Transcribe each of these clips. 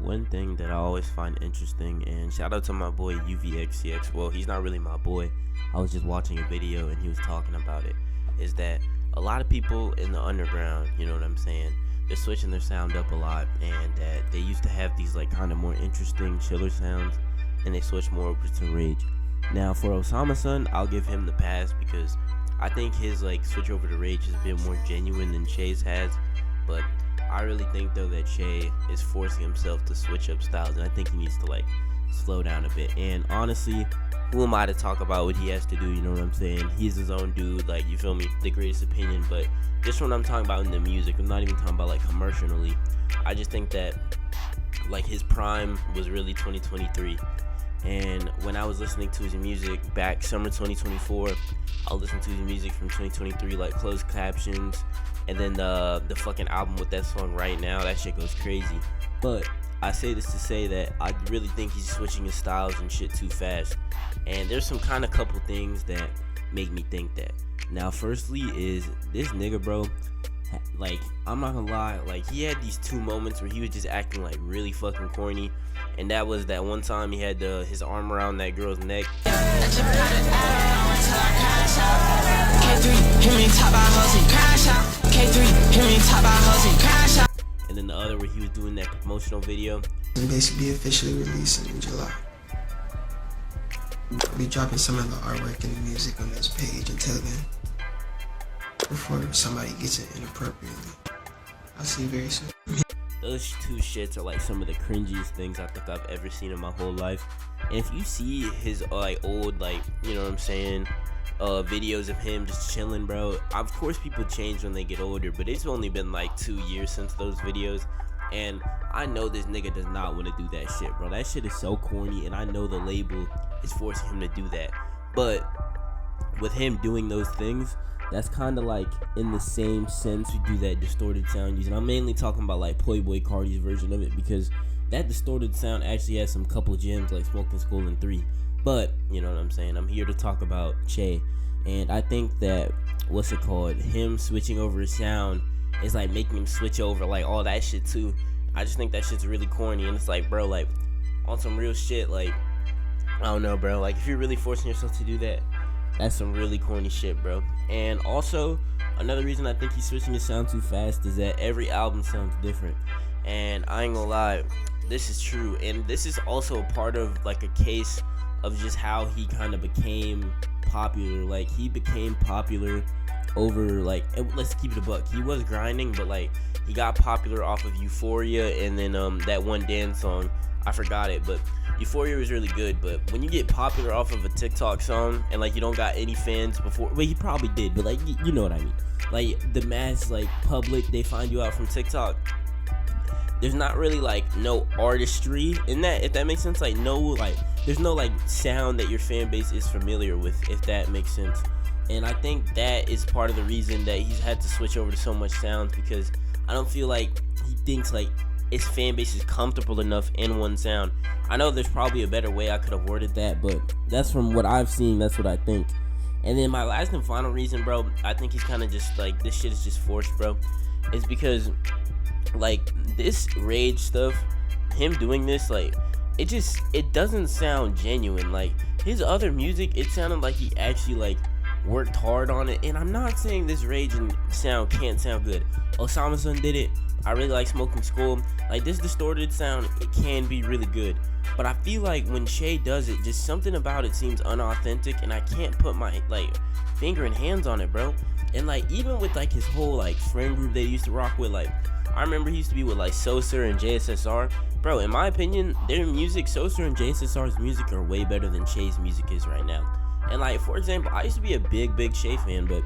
one thing that I always find interesting, and shout out to my boy UVXCX, well, he's not really my boy, I was just watching a video and he was talking about it, is that a lot of people in the underground, you know what I'm saying, they're switching their sound up a lot, and that they used to have these like kind of more interesting, chiller sounds, and they switch more over to Rage. Now for Osama Sun, I'll give him the pass because I think his like switch over to Rage has been more genuine than Che's has, but I really think though that Che is forcing himself to switch up styles, and I think he needs to like slow down a bit. And honestly, who am I to talk about what he has to do, you know what I'm saying? He's his own dude, like, you feel me, the greatest opinion. But just when I'm talking about in the music, I'm not even talking about like commercially. I just think that like his prime was really 2023. And when I was listening to his music back summer 2024, I'll listen to his music from 2023, like closed captions, and then the fucking album with that song Right Now, that shit goes crazy. But I say this to say that I really think he's switching his styles and shit too fast. And there's some kind of couple things that make me think that. Now, firstly is this nigga, bro, like, I'm not gonna lie, like, he had these two moments where he was just acting like really fucking corny. And that was that one time he had his arm around that girl's neck. And then the other where he was doing that promotional video. And basically officially releasing in July. I'll be dropping some of the artwork and the music on this page until then, before somebody gets it inappropriately. I'll see you very soon. Those two shits are like some of the cringiest things I think I've ever seen in my whole life. And if you see his like old, like, you know what I'm saying, videos of him just chilling, bro, of course people change when they get older, but it's only been like 2 years since those videos, and I know this nigga does not want to do that shit, bro. That shit is so corny, and I know the label is forcing him to do that. But with him doing those things, that's kind of like in the same sense we do that distorted sound using. I'm mainly talking about like Playboy Cardi's version of it, because that distorted sound actually has some couple gems like Smoking Skull and 3. But you know what I'm saying, I'm here to talk about Che, and I think that him switching over his sound is like making him switch over like all that shit too. I just think that shit's really corny, and it's like, bro, like on some real shit, like I don't know, bro, like if you're really forcing yourself to do that, that's some really corny shit, bro. And also, another reason I think he's switching his sound too fast is that every album sounds different. And I ain't gonna lie, this is true. And this is also a part of like a case of just how he kind of became popular. Like, he became popular over, like, let's keep it a buck, he was grinding, but like he got popular off of Euphoria, and then that one dance song, I forgot it, but Euphoria was really good. But when you get popular off of a TikTok song and like you don't got any fans before, well, he probably did, but like you know what I mean, like the mass like public, they find you out from TikTok, there's not really like no artistry in that, if that makes sense. Like no, like there's no like sound that your fan base is familiar with, if that makes sense. And I think that is part of the reason that he's had to switch over to so much sounds, because I don't feel like he thinks like his fan base is comfortable enough in one sound. I know there's probably a better way I could have worded that, but that's from what I've seen, that's what I think. And then my last and final reason, bro, I think he's kind of just like, this shit is just forced, bro, is because like this Rage stuff, him doing this, like it doesn't sound genuine. Like his other music, it sounded like he actually like worked hard on it. And I'm not saying this Rage and sound can't sound good. Osama Sun did it. I really like Smoking Skull. Like this distorted sound, it can be really good, but I feel like when Che does it, just something about it seems unauthentic, and I can't put my like finger and hands on it, bro. And like even with like his whole like friend group they used to rock with, like I remember he used to be with like Sosa and JSSR, bro. In my opinion, their music, Sosa and JSSR's music, are way better than Che's music is right now. And like, for example, I used to be a big Che fan, but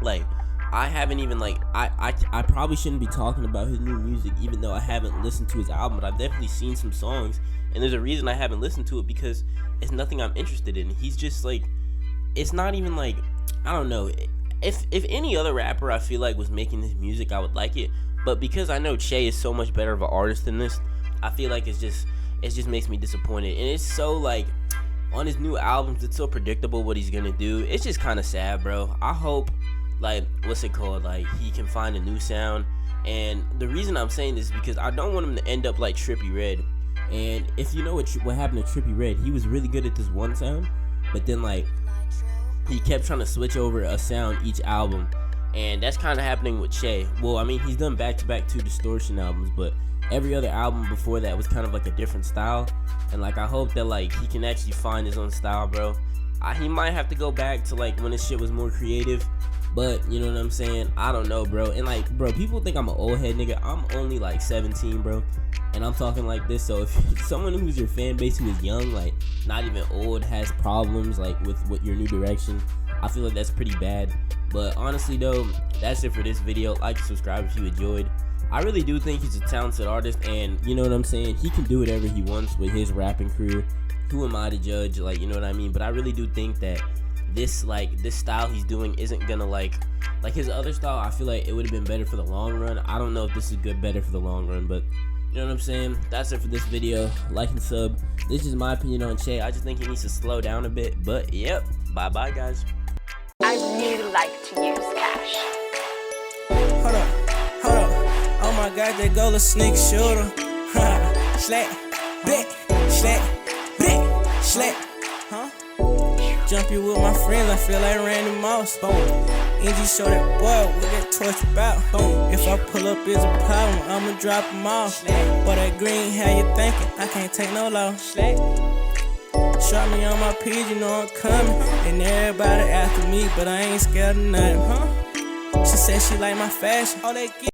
like I haven't even like, I probably shouldn't be talking about his new music, even though I haven't listened to his album, but I've definitely seen some songs, and there's a reason I haven't listened to it, because it's nothing I'm interested in. He's just like, it's not even like, I don't know, if any other rapper I feel like was making this music, I would like it, but because I know Che is so much better of an artist than this, I feel like it just makes me disappointed. And it's so like, on his new albums, it's so predictable what he's gonna do. It's just kind of sad, bro. I hope like, like he can find a new sound And the reason I'm saying this is because I don't want him to end up like Trippie Redd. And if you know what happened to Trippie Redd, he was really good at this one sound, but then like he kept trying to switch over a sound each album, and that's kind of happening with Che. Well, I mean, he's done back-to-back 2 Distortion albums, but every other album before that was kind of like a different style. And like I hope that like he can actually find his own style, bro. He might have to go back to like when his shit was more creative, but you know what I'm saying, I don't know, bro. And like, bro, people think I'm an old head nigga. I'm only like 17, bro, and I'm talking like this. So if someone who's your fan base who is young, like not even old, has problems like with your new direction, I feel like that's pretty bad. But honestly though, that's it for this video. Like and subscribe if you enjoyed. I really do think he's a talented artist, and you know what I'm saying, he can do whatever he wants with his rapping career. Who am I to judge, like, you know what I mean? But I really do think that this style he's doing isn't gonna like his other style. I feel like it would have been better for the long run. I don't know if this is better for the long run, but you know what I'm saying. That's it for this video. Like and sub. This is my opinion on Che. I just think he needs to slow down a bit. But yep, bye guys. I really like to use cash. Hold up. Oh my God, that goal a sneak shooter. Slack, blick, slack, blick, slack. Jump you with my friends, I feel like Randy Moss. Boom. NG show that boy what that torch about. Boom. If I pull up is a problem, I'ma drop him off. But that green, how you thinking? I can't take no loss. Shot me on my page, you know I'm coming. And everybody after me, but I ain't scared of nothing. She said she like my fashion. All they get